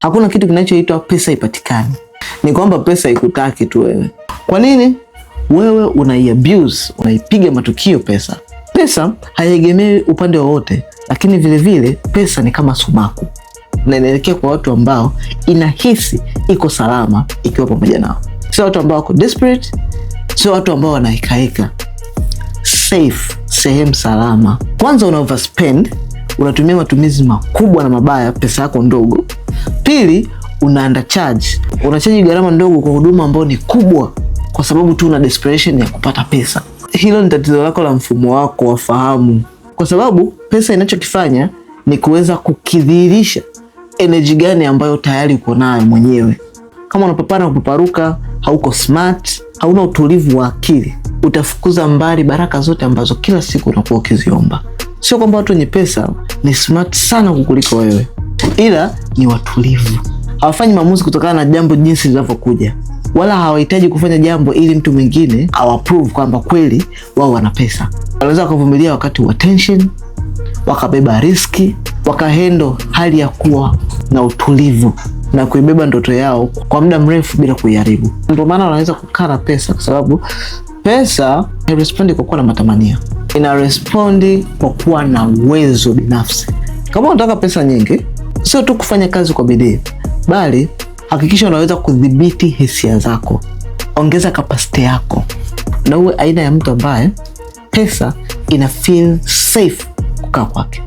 Hakuna kitu kinachoitwa pesa ipatikane. Ni kwamba pesa ikutaki tu wewe. Kwa nini? Wewe unaiabuse, unaipiga matukio pesa. Pesa haiegemei upande wowote, lakini vile vile pesa ni kama sumaku. Na inaelekea kwa watu ambao inahisi iko salama ikiwa pamoja nao. Sio watu ambao wako desperate, sio watu ambao wanaikaika. Safe, sehemu salama. Kwanza una overspend, unatumia matumizi makubwa na mabaya pesa yako ndogo. Pili, una undercharge. Unachaji gharama ndogo kwa huduma ambayo ni kubwa kwa sababu tu una desperation ya kupata pesa. Hilo ni tatizo lako la mfumo wako wa fahamu. Kwa sababu pesa inachokifanya ni kuweza kukidhihirisha energy gani ambayo tayari uko nayo mwenyewe. Kama unapapana kuparuka, hauko smart, hauna utulivu wa akili, utafukuza mbali baraka zote ambazo kila siku unakuwa ukiziomba. Sio kwamba watu wenye pesa ni smart sana kukuliko wewe, ila ni watulivu. Hawafanyi maamuzi kutokana na jambo jinsi linavyokuja, wala hawahitaji kufanya jambo ili mtu mwingine awaprove kwamba kweli wao wana pesa. Wanaweza kuvumilia wakati wa tension, wakabeba riski, wakahendo hali ya kuwa na utulivu na kuibeba ndoto yao kwa muda mrefu bila kuiharibu. Ndio maana wanaweza kukaa na pesa, kwa sababu pesa hairespondi kwa kuwa na matamanio, ina respondi kwa kuwa na uwezo binafsi. Kama unataka pesa nyingi, sio tu kufanya kazi kwa bidii, bali hakikisha unaweza kudhibiti hisia zako. Ongeza kapasiti yako, na uwe aina ya mtu ambaye pesa ina feel safe kukaa kwake.